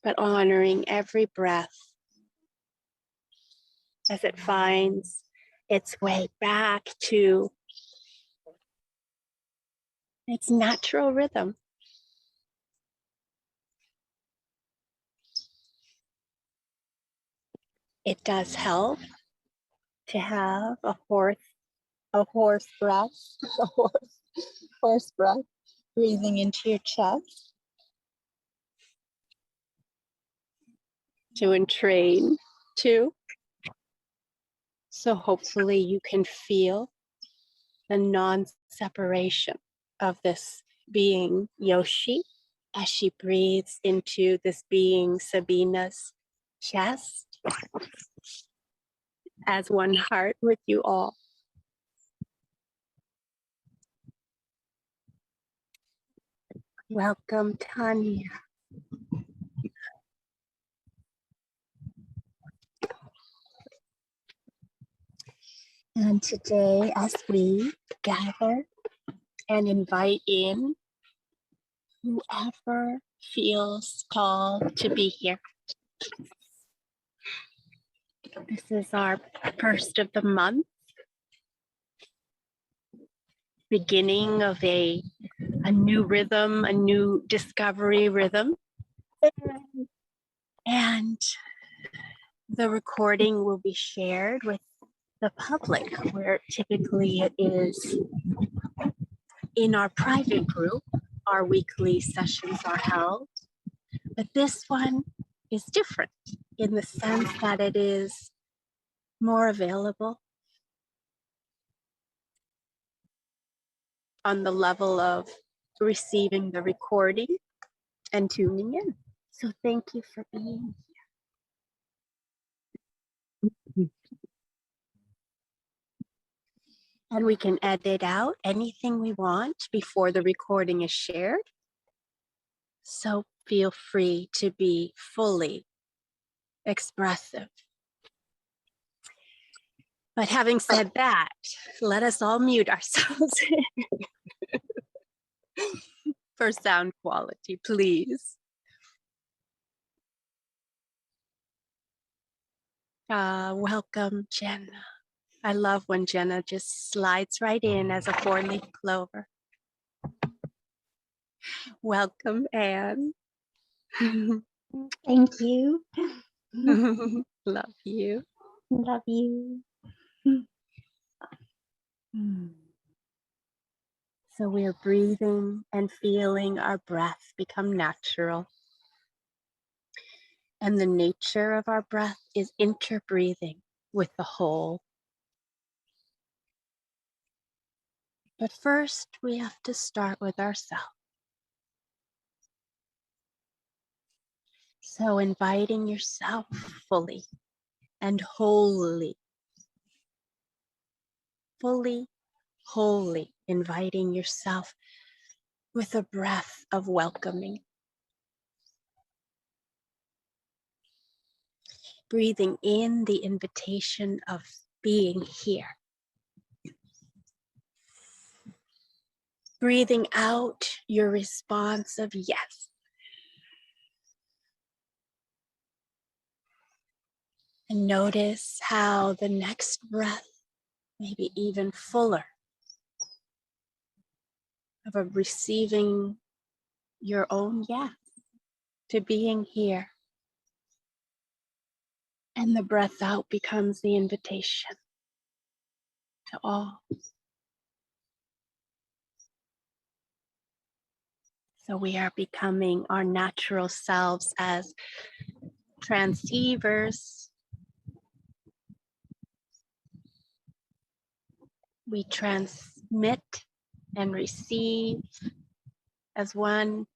but honoring every breath as it finds its way back to its natural rhythm. It does help to have a horse breath, a horse breath, breathing into your chest to entrain too. So hopefully you can feel the non-separation of this being Yoshi as she breathes into this being Sabina's chest as one heart with you all. Welcome, Tanya. And today, as we gather and invite in whoever feels called to be here. This is our first of the month, beginning of a new rhythm, a new discovery rhythm. And the recording will be shared with the public, where typically it is in our private group. Our weekly sessions are held, but this one is different in the sense that it is more available on the level of receiving the recording and tuning in. So thank you for being here. And we can edit out anything we want before the recording is shared. So feel free to be fully expressive. But having said that, let us all mute ourselves for sound quality, please. Welcome, Jenna. I love when Jenna just slides right in as a four-leaf clover. Welcome, Anne. Thank you. Love you. Love you. So we're breathing and feeling our breath become natural. And the nature of our breath is interbreathing with the whole. But first, we have to start with ourselves. So inviting yourself fully and wholly, wholly inviting yourself with a breath of welcoming. Breathing in the invitation of being here. Breathing out your response of yes. And notice how the next breath may be even fuller of a receiving your own yes to being here. And the breath out becomes the invitation to all. So we are becoming our natural selves as transceivers. We transmit and receive as one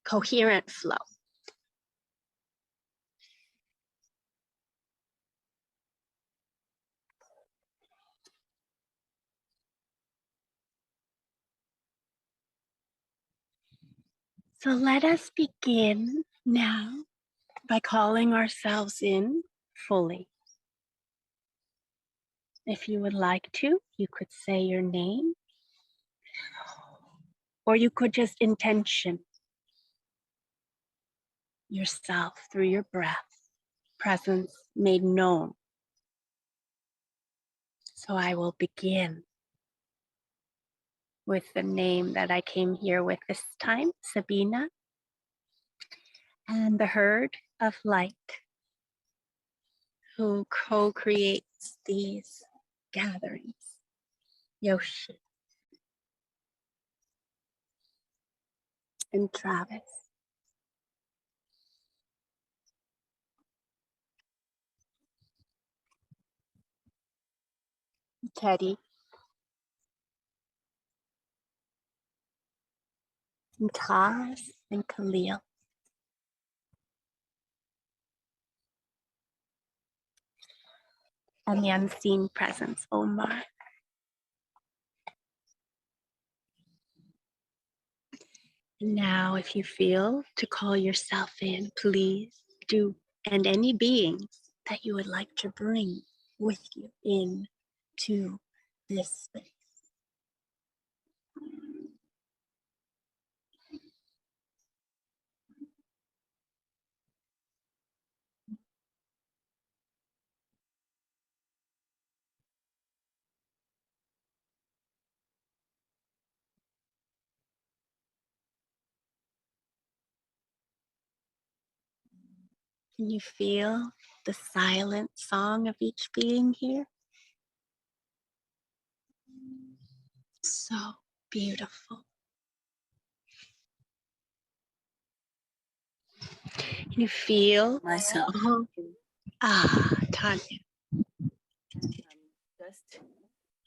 coherent flow. So let us begin now by calling ourselves in fully. If you would like to, you could say your name, or you could just intention yourself through your breath, presence made known. So I will begin with the name that I came here with this time, Sabina, and the herd of light who co-creates these gatherings, Yoshi and Travis. Teddy and Taz and Khalil. And the unseen presence, Omar. Now, if you feel to call yourself in, please do. And any beings that you would like to bring with you in to this space. Can you feel the silent song of each being here? So beautiful. Can you feel myself? Tanya.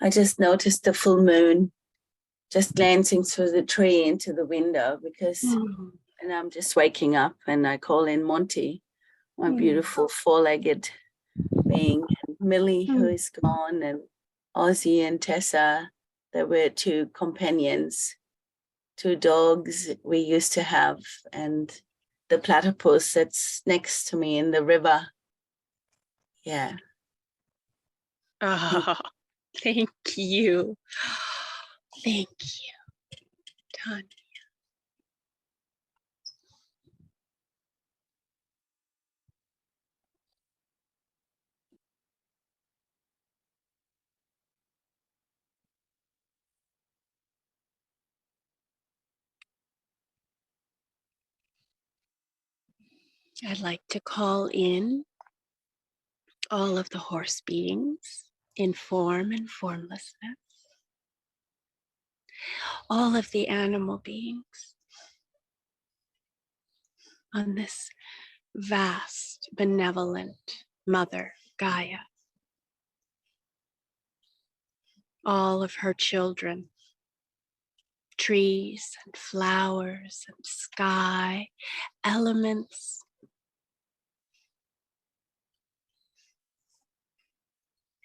I just noticed the full moon just glancing through the tree into the window because, and I'm just waking up and I call in Monty, my beautiful four-legged being, and Millie, who is gone, and Ozzy and Tessa. There were two companions, two dogs we used to have, and the platypus that's next to me in the river. Yeah. Oh, thank you. Thank you, Tanya. I'd like to call in all of the horse beings in form and formlessness, all of the animal beings on this vast, benevolent Mother Gaia, all of her children, trees and flowers and sky, elements,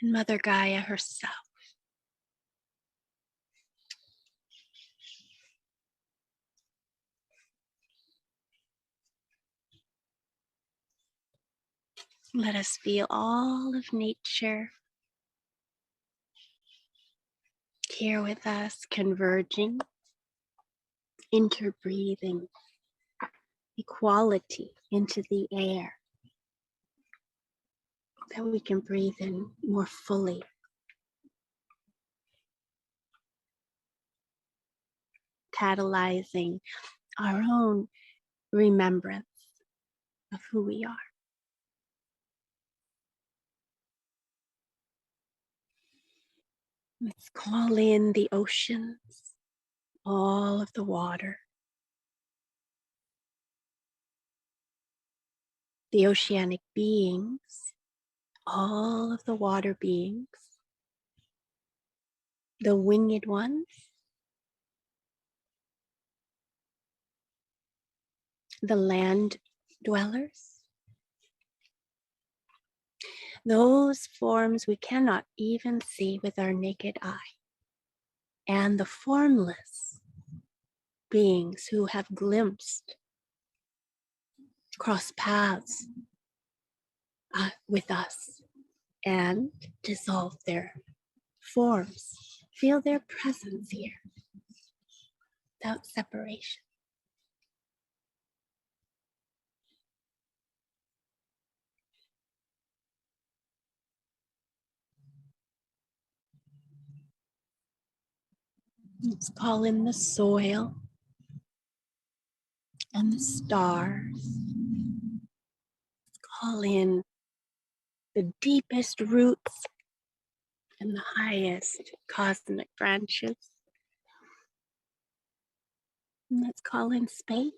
and Mother Gaia herself. Let us feel all of nature here with us, converging, interbreathing, equality into the air, that we can breathe in more fully. Catalyzing our own remembrance of who we are. Let's call in the oceans, all of the water, the oceanic beings, all of the water beings, the winged ones, the land dwellers, those forms we cannot even see with our naked eye, and the formless beings who have glimpsed, crossed paths with us and dissolved their forms. Feel their presence here without separation. Let's call in the soil and the stars. Let's call in the deepest roots and the highest cosmic branches. And let's call in space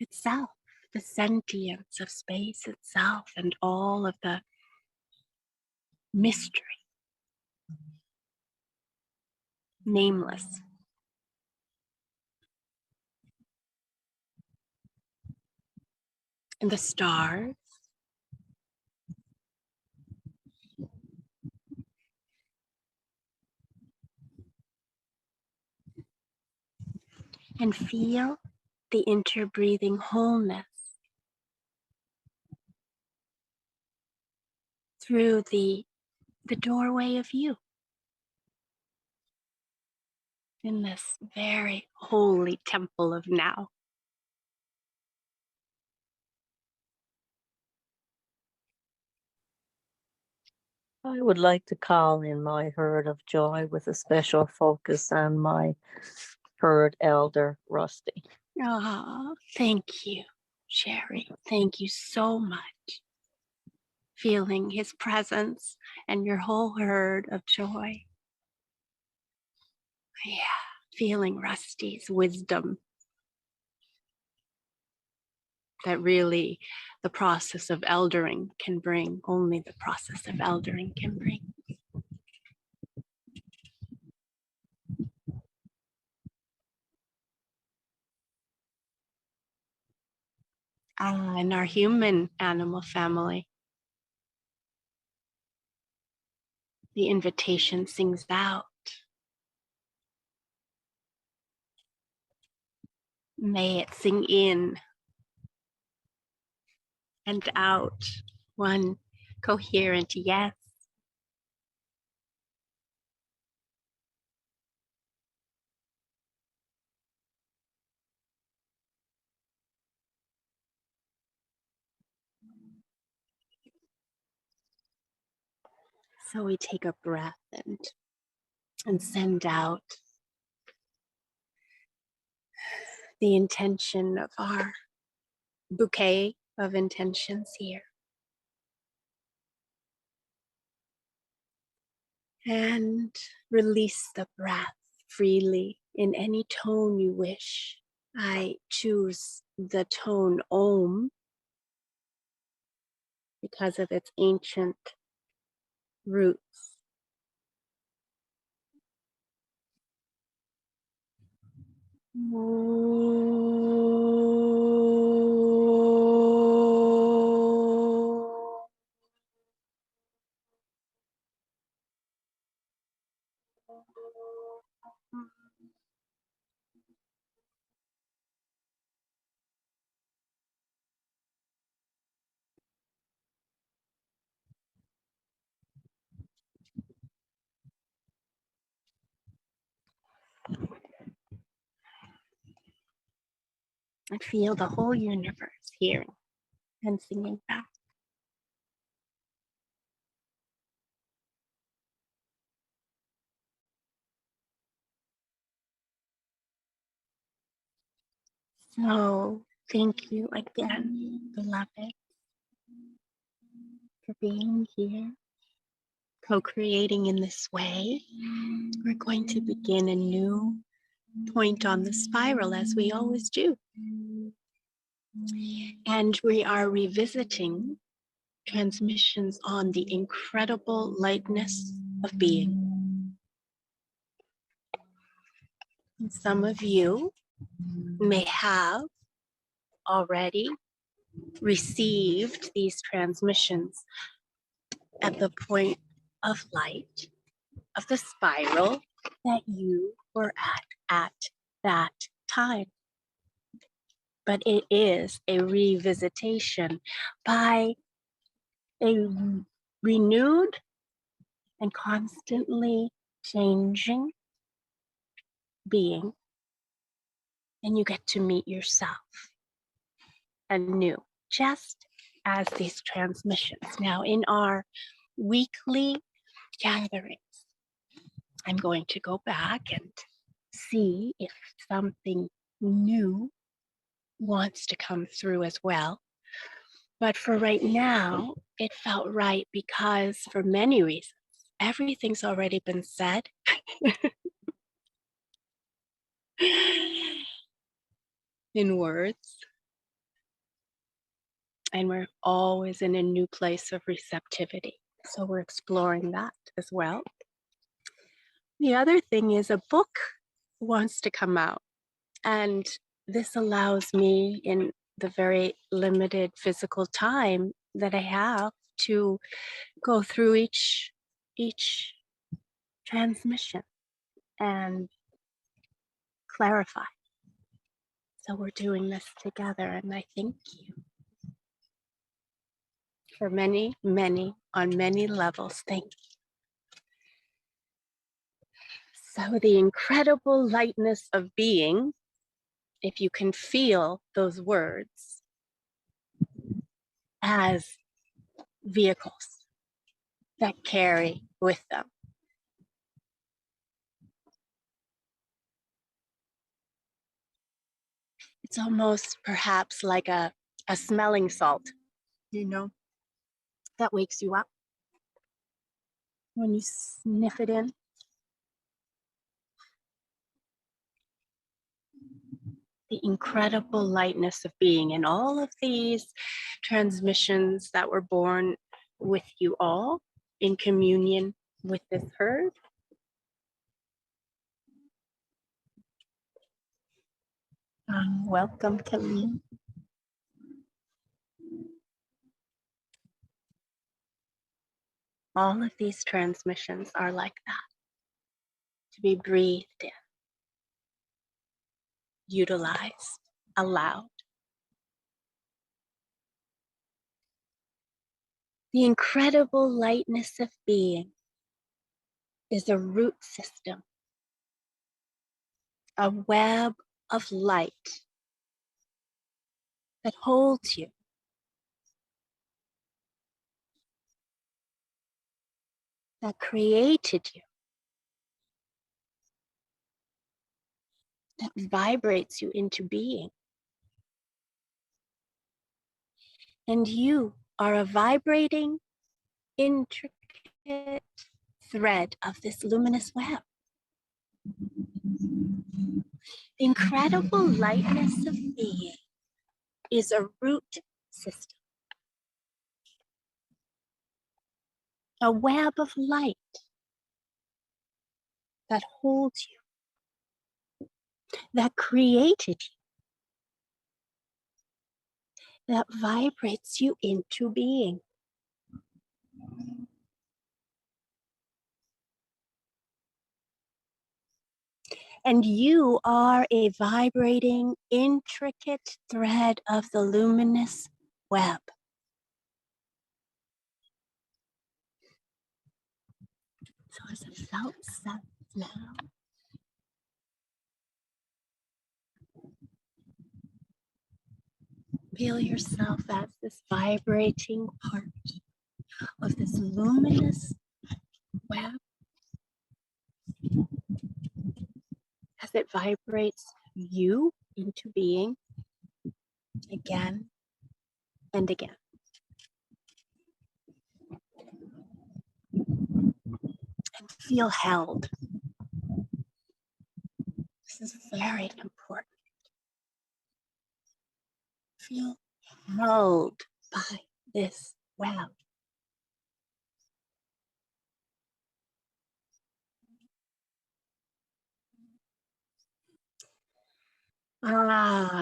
itself, the sentience of space itself, and all of the mystery, nameless. And the stars. And feel the interbreathing wholeness through the doorway of you in this very holy temple of now. I would like to call in my herd of joy with a special focus on my herd elder, Rusty. Ah, thank you, Sherry. Thank you so much. Feeling his presence and your whole herd of joy. Yeah, feeling Rusty's wisdom. That really the process of eldering can bring, only the process of eldering can bring. And our human animal family. The invitation sings out. May it sing in and out. One coherent yes. So we take a breath and send out the intention of our bouquet of intentions here. And release the breath freely in any tone you wish. I choose the tone Om because of its ancient roots. And feel the whole universe hearing and singing back. So thank you again, beloved, for being here, co-creating in this way. We're going to begin a new point on the spiral as we always do. And we are revisiting transmissions on the incredible lightness of being. And some of you may have already received these transmissions at the point of light of the spiral that you were at that time. But it is a revisitation by a renewed and constantly changing being, and you get to meet yourself anew, just as these transmissions. Now, in our weekly gatherings, I'm going to go back and see if something new wants to come through as well. But for right now, it felt right because for many reasons, everything's already been said. In words. And we're always in a new place of receptivity. So we're exploring that as well. The other thing is a book wants to come out. And this allows me, in the very limited physical time that I have, to go through each transmission and clarify. So we're doing this together, and I thank you for many, on many levels. Thank you. So the incredible lightness of being, if you can feel those words as vehicles that carry with them. It's almost perhaps like a smelling salt, you know, that wakes you up when you sniff it in. The incredible lightness of being, and all of these transmissions that were born with you all in communion with this herd. Welcome, Colleen. All of these transmissions are like that, to be breathed in, utilized, allowed. The incredible lightness of being is a root system, a web of light that holds you, that created you, that vibrates you into being. And you are a vibrating, intricate thread of this luminous web. The incredible lightness of being is a root system, a web of light that holds you, that created you, that vibrates you into being. And you are a vibrating, intricate thread of the luminous web. So as a felt sense now, feel yourself as this vibrating part of this luminous web as it vibrates you into being again and again. And feel held. This is very important. Feel held by this web.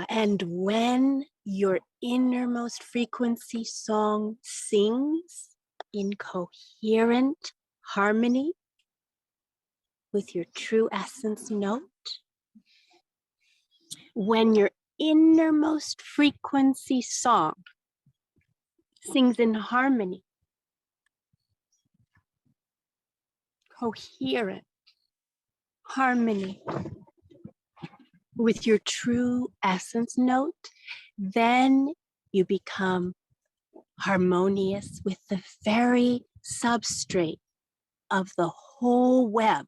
And when your innermost frequency song sings in coherent harmony with your true essence note, when your innermost frequency song sings in harmony, coherent harmony with your true essence note, then you become harmonious with the very substrate of the whole web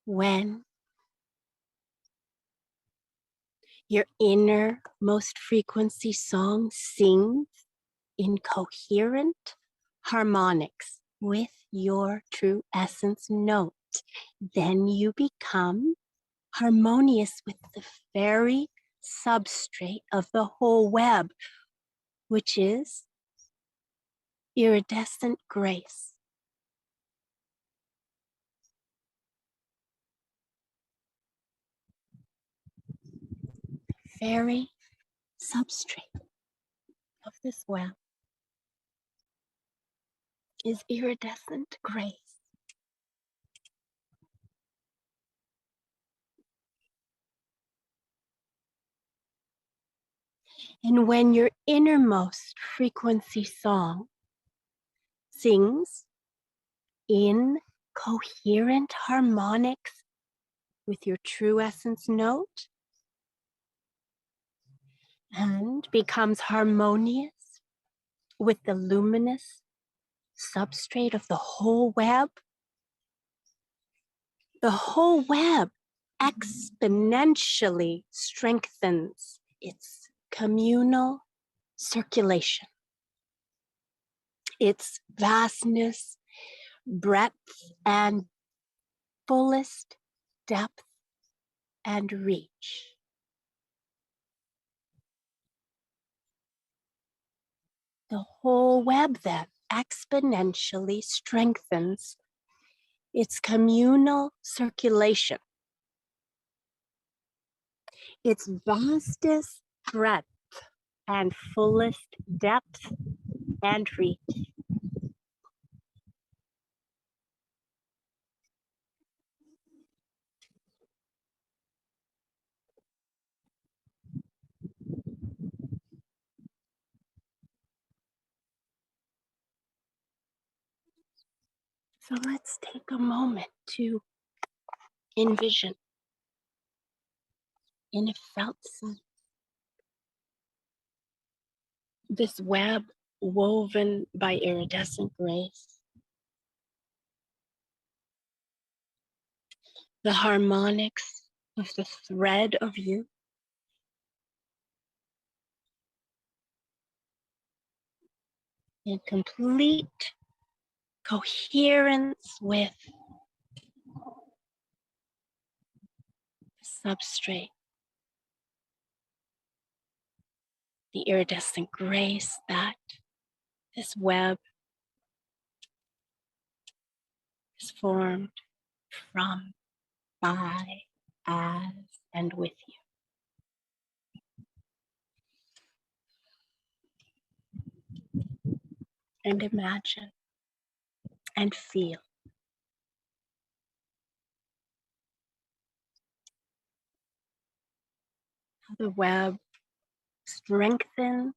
when your innermost frequency song sings in coherent harmonics with your true essence note, then you become harmonious with the very substrate of the whole web, which is iridescent grace. Very substrate of this web is iridescent grace. And when your innermost frequency song sings in coherent harmonics with your true essence note and becomes harmonious with the luminous substrate of the whole web exponentially strengthens its communal circulation, its vastness, breadth, and fullest depth and reach. The whole web then exponentially strengthens its communal circulation, its vastest breadth and fullest depth and reach. So let's take a moment to envision in a felt sense this web woven by iridescent grace, the harmonics of the thread of you, in complete coherence with the substrate, the iridescent grace that this web is formed from, by, as, and with you. And imagine and feel how the web strengthens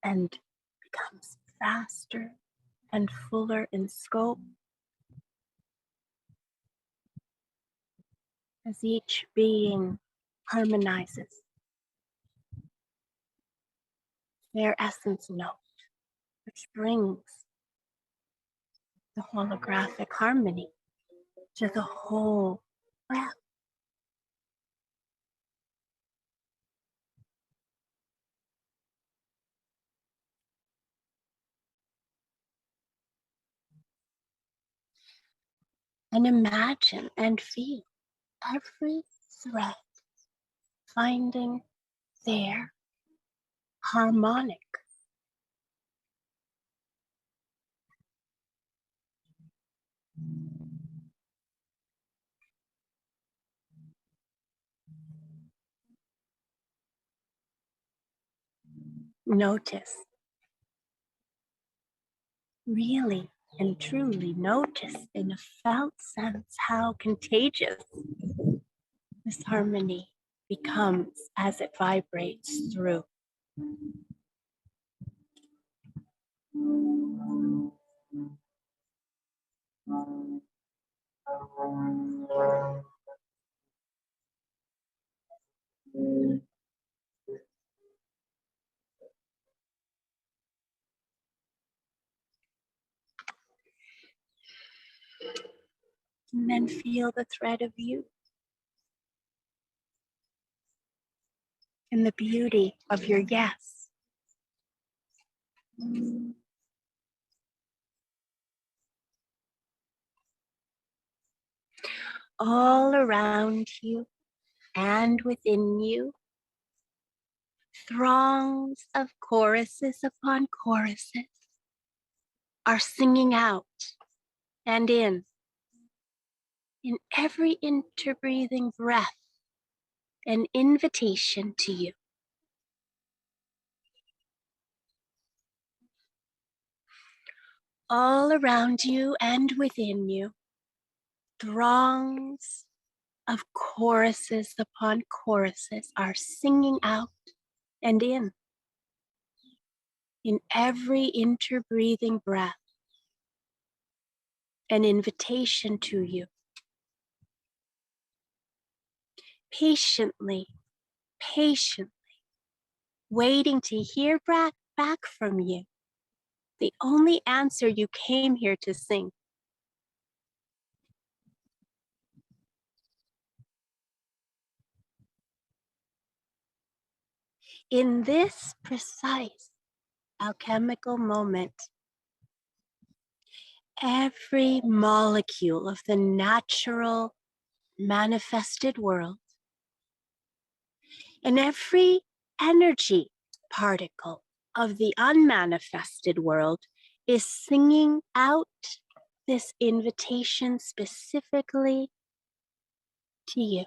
and becomes faster and fuller in scope as each being harmonizes their essence note, which brings the holographic harmony to the whole web. And imagine and feel every thread finding their harmonic. Notice, really and truly notice in a felt sense how contagious this harmony becomes as it vibrates through. And then feel the thread of you and the beauty of your yes. All around you and within you, throngs of choruses upon choruses are singing out and in every interbreathing breath, an invitation to you. All around you and within you, throngs of choruses upon choruses are singing out and in every interbreathing breath, an invitation to you. Patiently, patiently, waiting to hear back from you, the only answer you came here to sing. In this precise alchemical moment, every molecule of the natural manifested world and every energy particle of the unmanifested world is singing out this invitation specifically to you.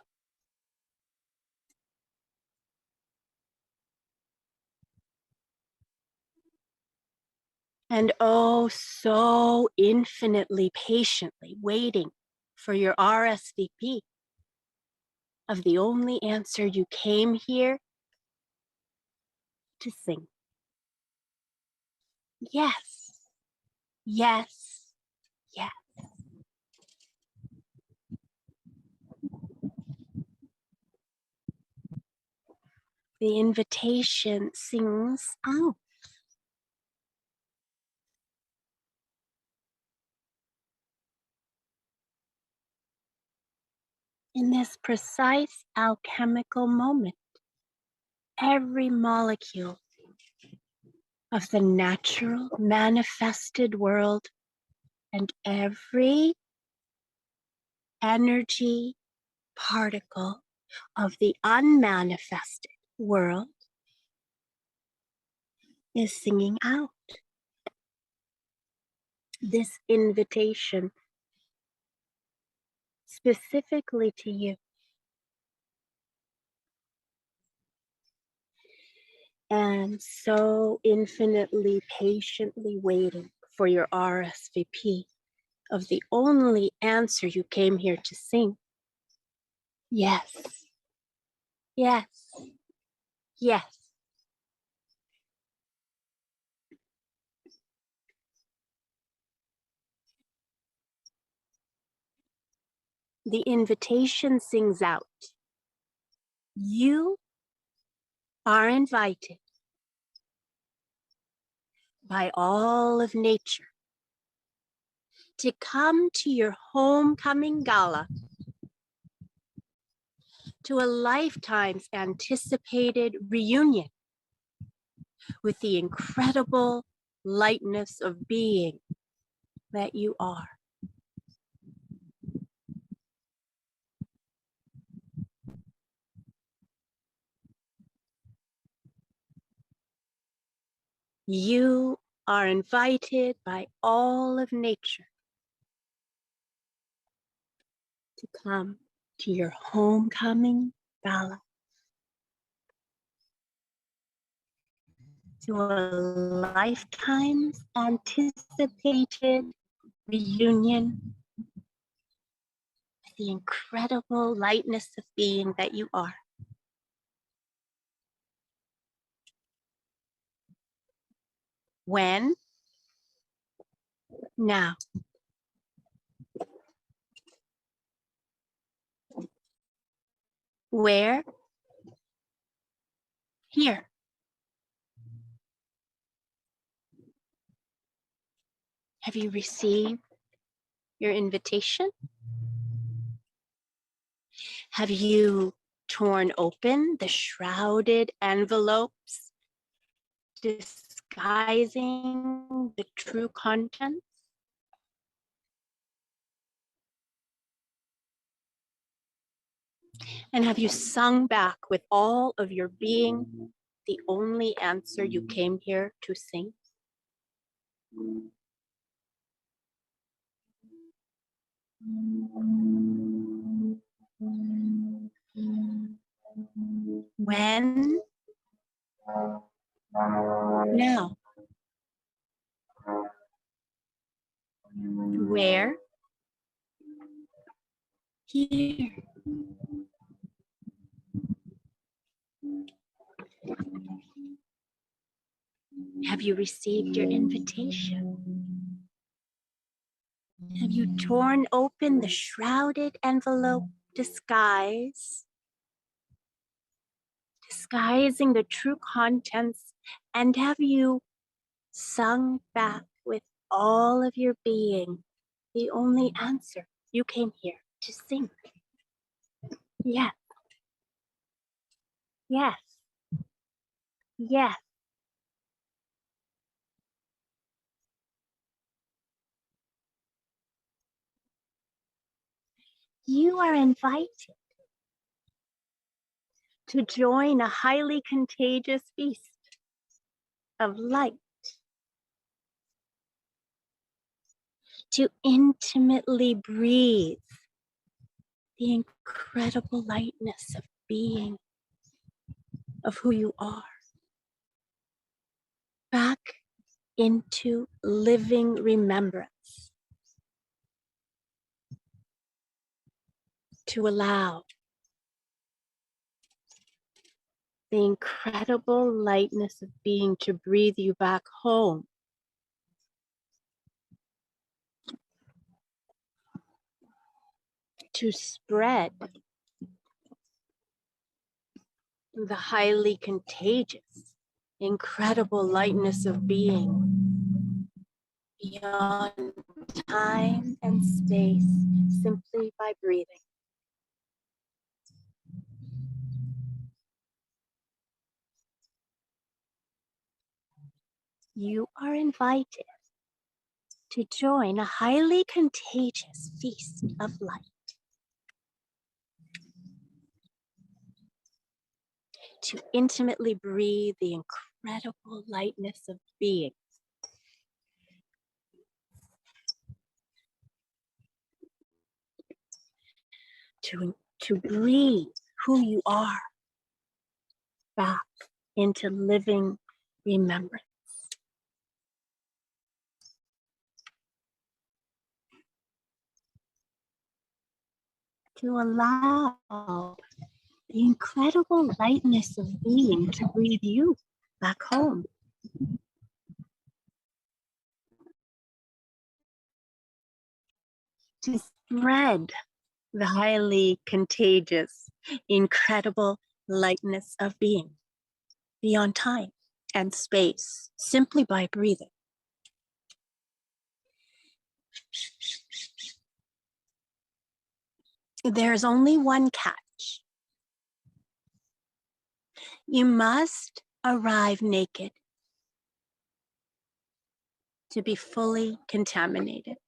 And oh, so infinitely patiently waiting for your RSVP of the only answer you came here to sing. Yes, yes, yes. The invitation sings out. In this precise alchemical moment, every molecule of the natural manifested world and every energy particle of the unmanifested world is singing out this invitation specifically to you. And so infinitely patiently waiting for your RSVP of the only answer you came here to sing. Yes, yes, yes. The invitation sings out. You are invited by all of nature to come to your homecoming gala, to a lifetime's anticipated reunion with the incredible lightness of being that you are. You are invited by all of nature to come to your homecoming gala, to a lifetime's anticipated reunion with the incredible lightness of being that you are. When? Now. Where? Here. Have you received your invitation? Have you torn open the shrouded envelopes, disguising the true contents? And have you sung back with all of your being the only answer you came here to sing? When? Now. Where? Here. Have you received your invitation? Have you torn open the shrouded envelope disguising the true contents, and have you sung back with all of your being the only answer you came here to sing? Yes. Yes. Yes. You are invited to join a highly contagious feast of light, to intimately breathe the incredible lightness of being, of who you are, back into living remembrance, to allow the incredible lightness of being to breathe you back home, to spread the highly contagious, incredible lightness of being beyond time and space, simply by breathing. You are invited to join a highly contagious feast of light, to intimately breathe the incredible lightness of being, to breathe who you are back into living remembrance. To allow the incredible lightness of being to breathe you back home. To spread the highly contagious, incredible lightness of being beyond time and space, simply by breathing. There's only one catch. You must arrive naked to be fully contaminated.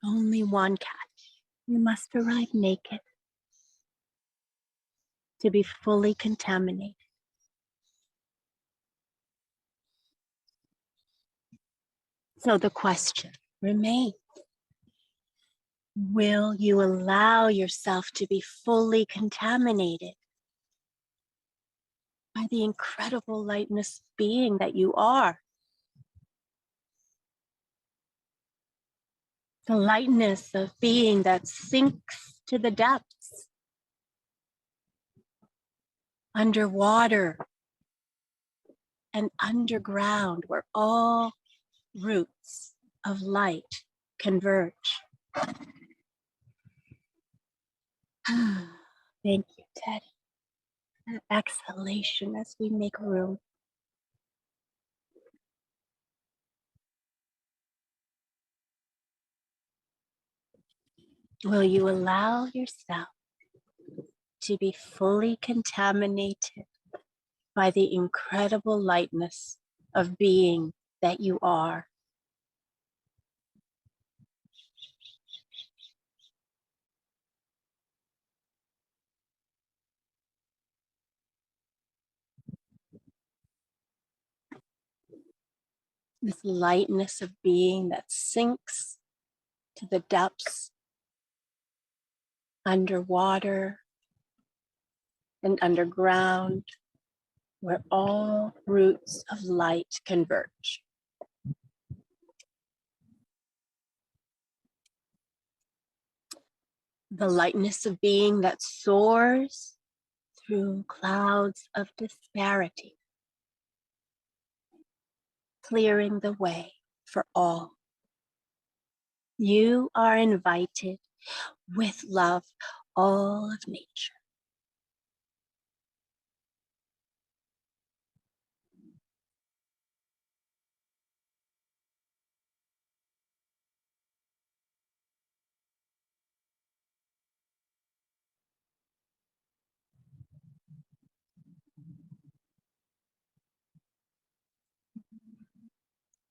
Only one catch. You must arrive naked to be fully contaminated. So the question remains, will you allow yourself to be fully contaminated by the incredible lightness being that you are? The lightness of being that sinks to the depths, underwater and underground, where all roots of light converge. Thank you, Teddy. An exhalation as we make room. Will you allow yourself to be fully contaminated by the incredible lightness of being that you are? This lightness of being that sinks to the depths underwater and underground, where all roots of light converge. The lightness of being that soars through clouds of disparity, clearing the way for all. You are invited with love, all of nature.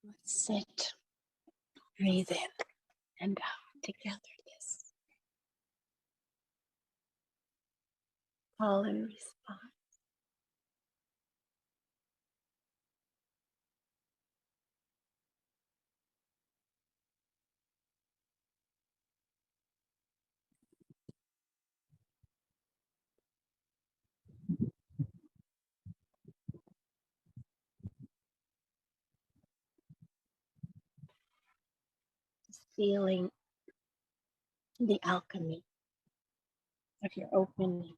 Let's sit, breathe in and out together. This call and response. Feeling the alchemy of your opening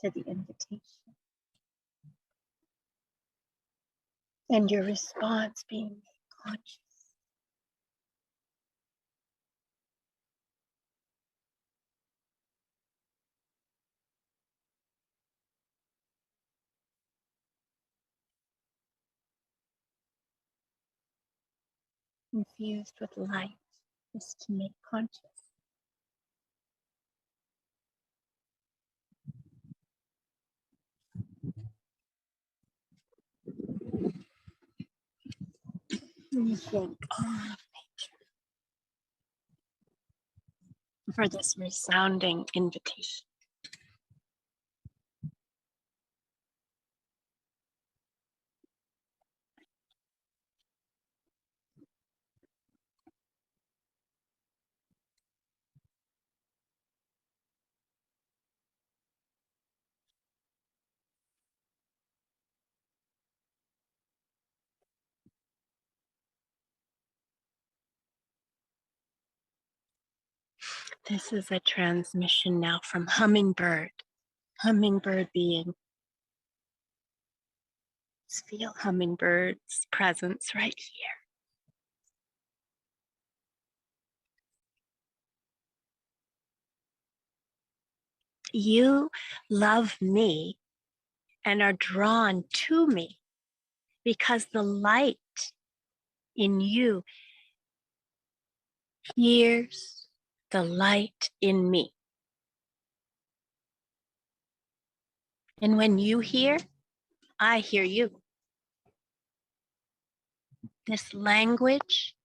to the invitation, and your response being conscious. Infused with light, is to make conscious. And thank all of nature for this resounding invitation. This is a transmission now from Hummingbird. Hummingbird being. Just feel Hummingbird's presence right here. You love me and are drawn to me because the light in you hears the light in me. And when you hear, I hear you. This language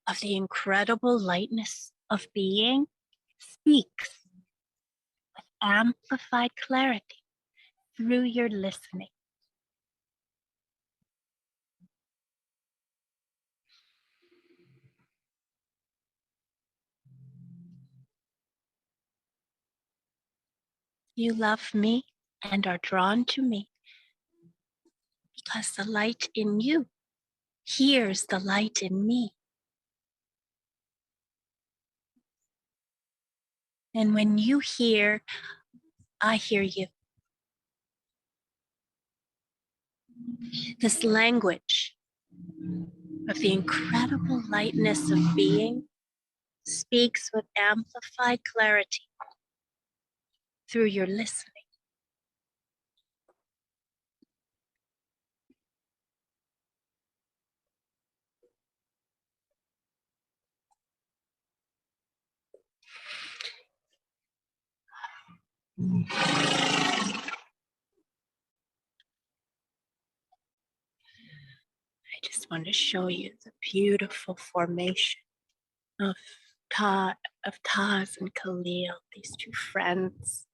of the incredible lightness of being speaks with amplified clarity through your listening. You love me and are drawn to me because the light in you hears the light in me. And when you hear, I hear you. This language of the incredible lightness of being speaks with amplified clarity through your listening. I just want to show you the beautiful formation of Taz and Khalil, these two friends.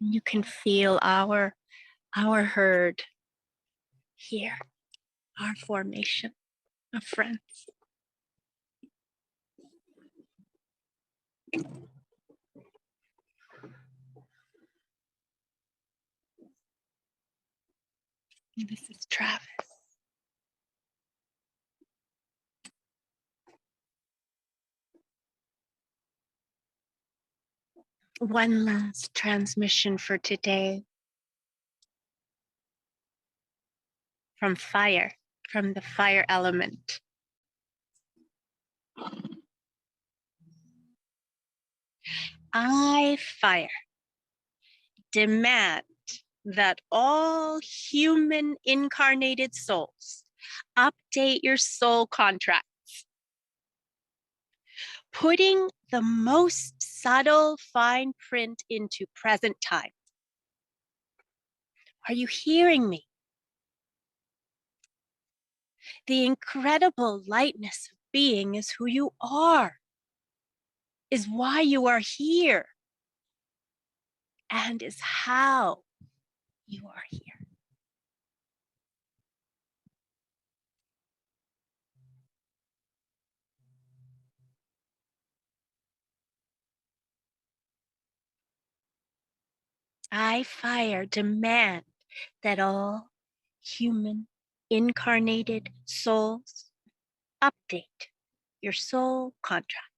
You can feel our herd here, our formation of friends. This is Travis. One last transmission for today from fire, from the fire element. I, fire, demand that all human incarnated souls update your soul contracts, putting the most subtle fine print into present time. Are you hearing me? The incredible lightness of being is who you are, is why you are here, and is how you are here. I, fire, demand that all human incarnated souls update your soul contract.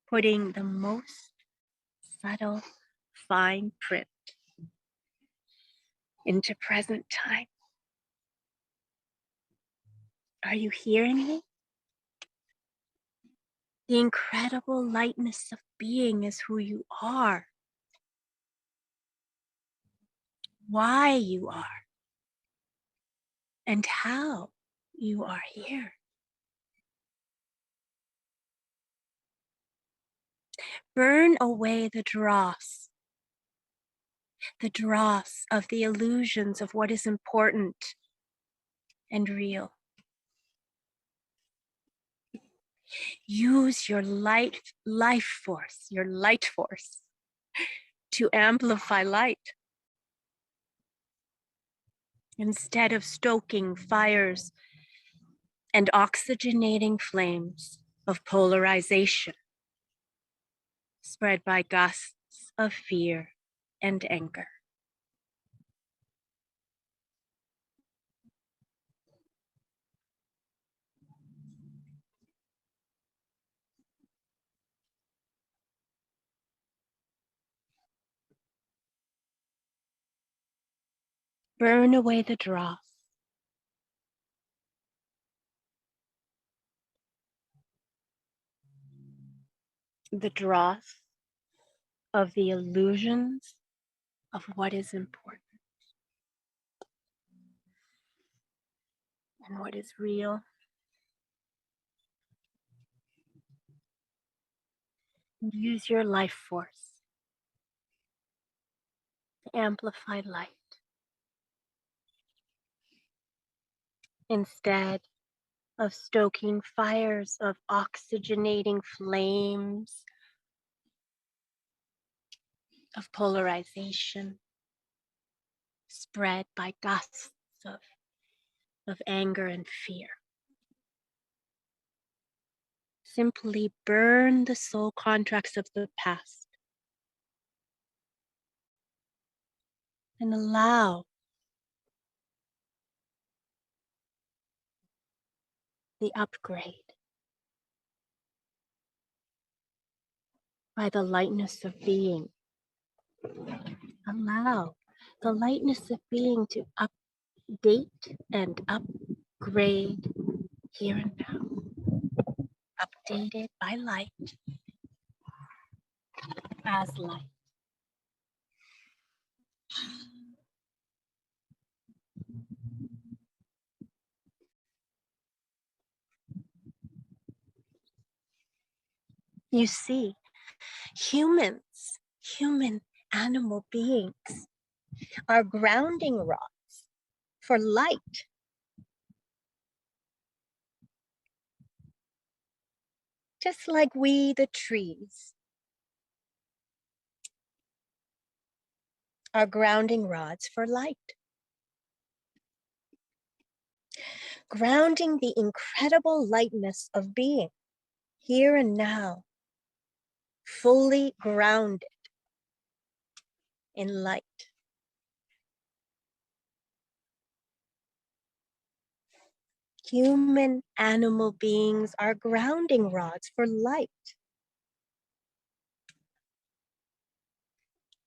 Putting the most subtle fine print into present time. Are you hearing me? The incredible lightness of being is who you are, why you are, and how you are here. Burn away the dross of the illusions of what is important and real. Use your life force, your light force, to amplify light. Instead of stoking fires and oxygenating flames of polarization spread by gusts of fear and anger. Burn away the dross. The dross of the illusions of what is important and what is real. And use your life force to amplify light. Instead of stoking fires of oxygenating flames of polarization spread by gusts of anger and fear. Simply burn the soul contracts of the past and allow the upgrade by the lightness of being. Allow the lightness of being to update and upgrade here and now. Updated by light as light. You see, human animal beings are grounding rods for light. Just like we, the trees, are grounding rods for light. Grounding the incredible lightness of being, here and now, fully grounded in light. Human animal beings are grounding rods for light.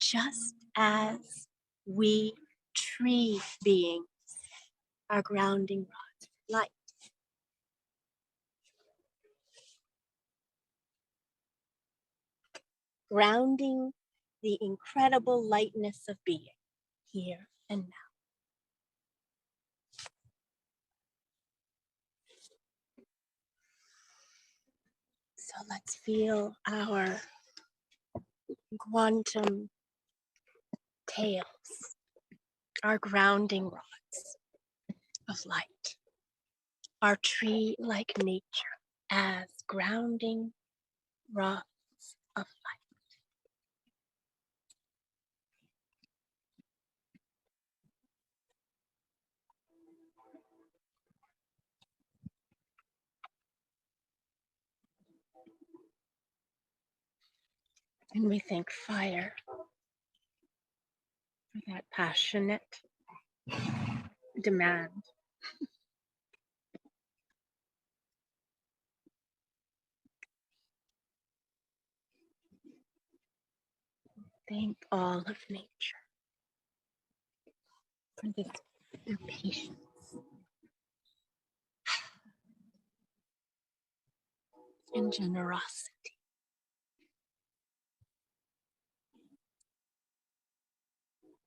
Just as we tree beings are grounding rods for light. Grounding the incredible lightness of being here and now. So let's feel our quantum tails, our grounding rods of light, our tree-like nature as grounding rods of light. And we thank fire for that passionate demand. Thank all of nature for their patience. And generosity.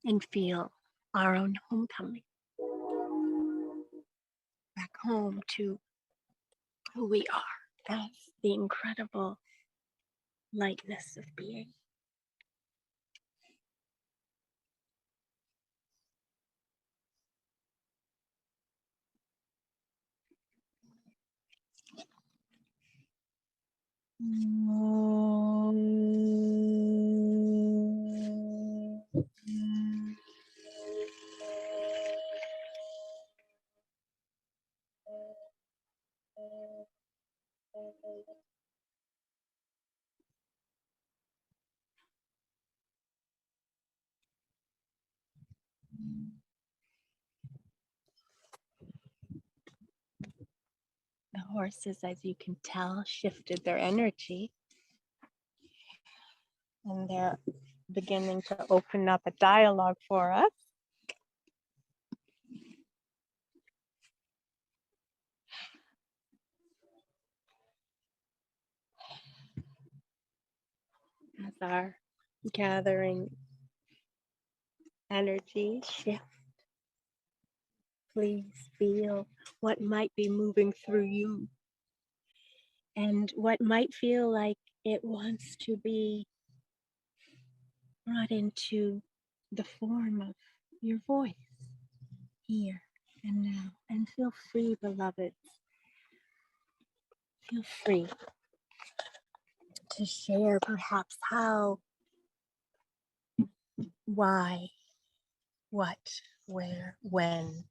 And feel our own homecoming. Back home to who we are as the incredible lightness of being. The horses, as you can tell, shifted their energy. And they're beginning to open up a dialogue for us. As our gathering energy shift, please feel what might be moving through you and what might feel like it wants to be brought into the form of your voice here and now. And feel free, beloveds. Feel free to share perhaps how, why, what, where, when,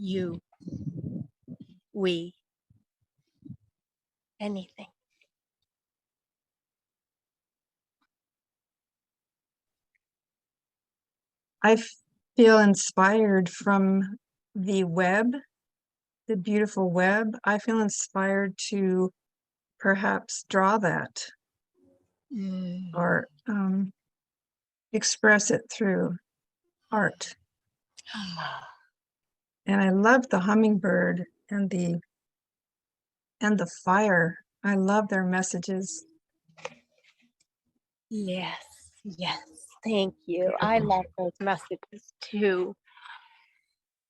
you, we, anything. I feel inspired from the web, the beautiful web. I feel inspired to perhaps draw that. or express it through art. And I love the hummingbird and the fire. I love their messages. Yes, yes. Thank you. I love those messages too.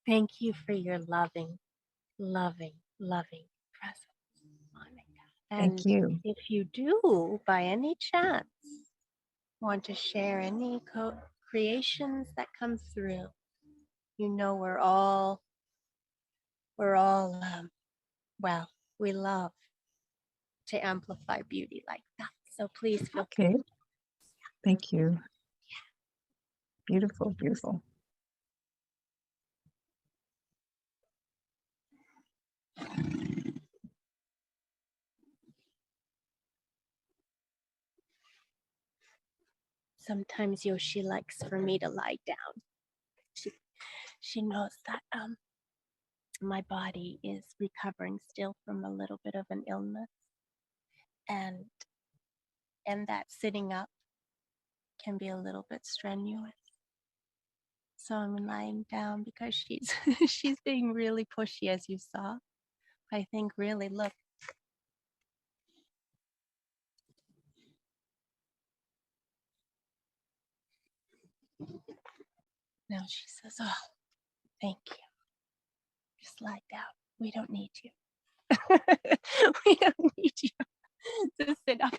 Thank you for your loving, loving, loving presence, Monica. Thank And you. if you do, by any chance, want to share any creations that come through, you know we're all well, we love to amplify beauty like that. So please feel Okay. Thank you. Beautiful, beautiful. Sometimes Yoshi likes for me to lie down. She knows that my body is recovering still from a little bit of an illness, and that sitting up can be a little bit strenuous. So I'm lying down because she's she's being really pushy, as you saw. I think really, look. Now she says, "Oh, thank you. Just lie down. We don't need you. We don't need you to sit up."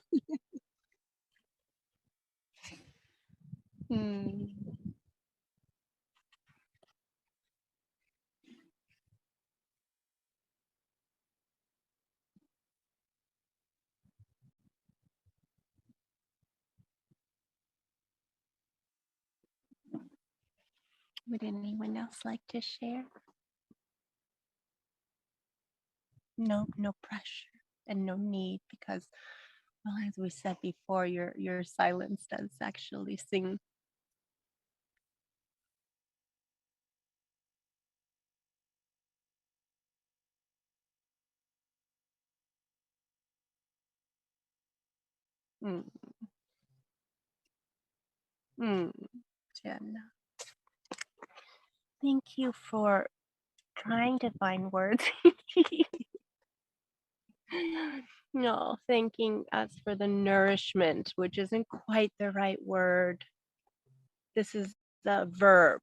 Would anyone else like to share? No pressure and no need, because, well, as we said before, your silence does actually sing. Mm. Jenna, thank you for trying to find words. No, thanking us for the nourishment, which isn't quite the right word. This is the verb.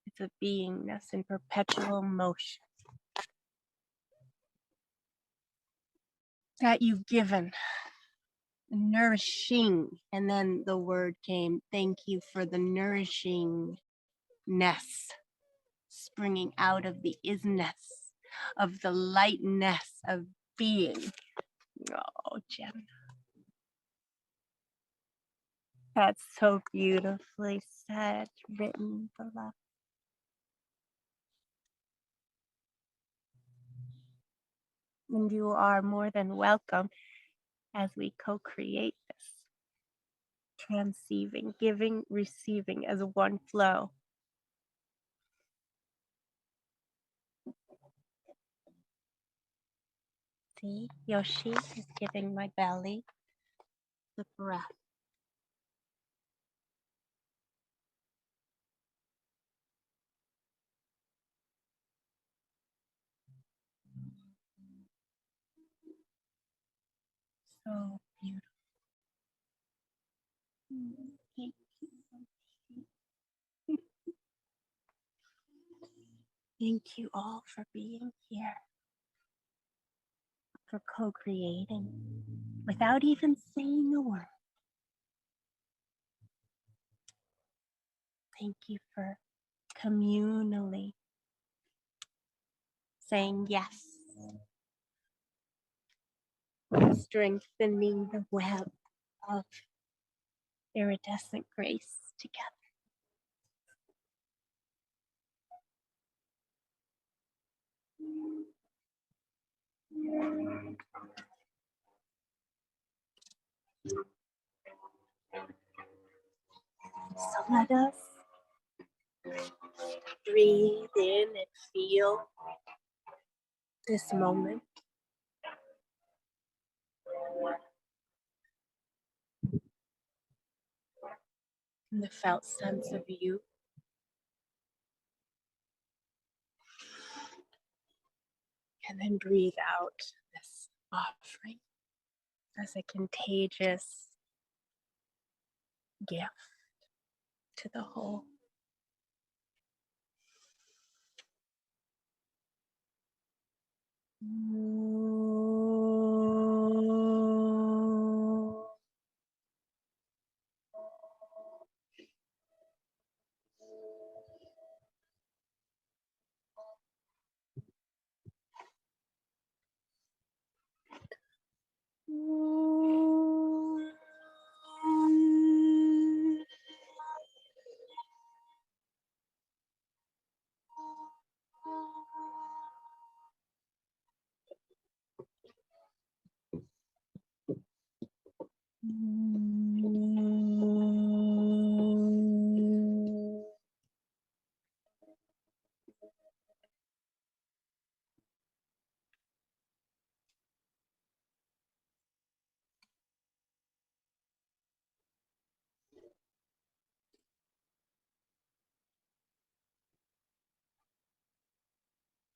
It's a beingness in perpetual motion that you've given. Nourishing. And then the word came, thank you for the nourishing ness, springing out of the isness, of the lightness of being. Oh, Jen. That's so beautifully said, written, beloved. And you are more than welcome as we co-create this. Transceiving, giving, receiving as one flow. See, Yoshi is giving my belly the breath. So beautiful. Thank you. Thank you all for being here, for co-creating without even saying a word. Thank you for communally saying yes, strengthening the web of iridescent grace together. So let us breathe in and feel this moment. and the felt sense of you. And then breathe out this offering as a contagious gift to the whole.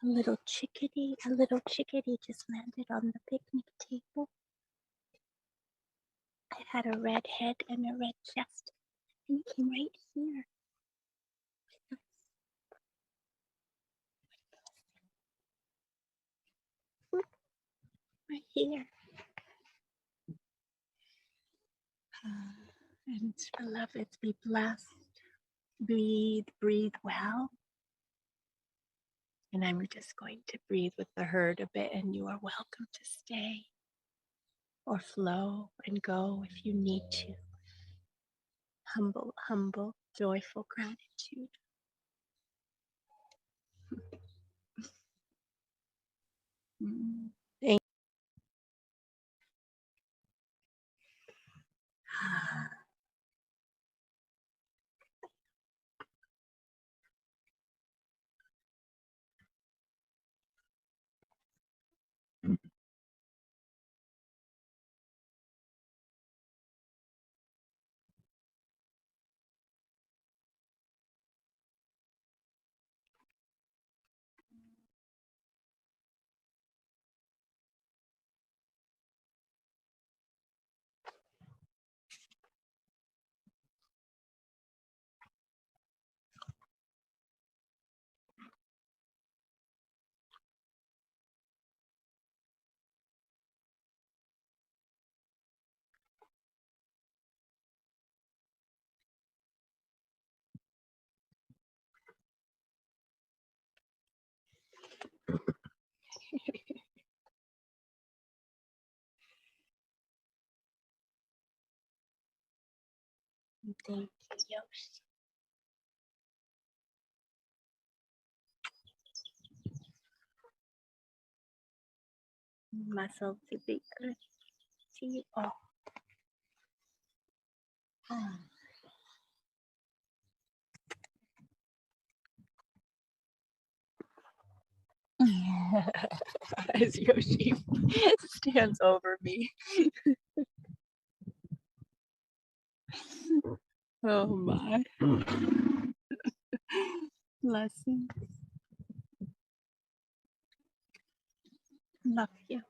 A little chickadee just landed on the picnic table. It had a red head and a red chest, and it came right here. Right here. And beloveds, be blessed. Breathe, breathe well. And I'm just going to breathe with the herd a bit, and you are welcome to stay or flow and go if you need to. Humble, humble, joyful gratitude. Thank Thank you, Yoshi. Muscle to be good to you all. As Yoshi stands over me. Oh my. Blessings. Love you.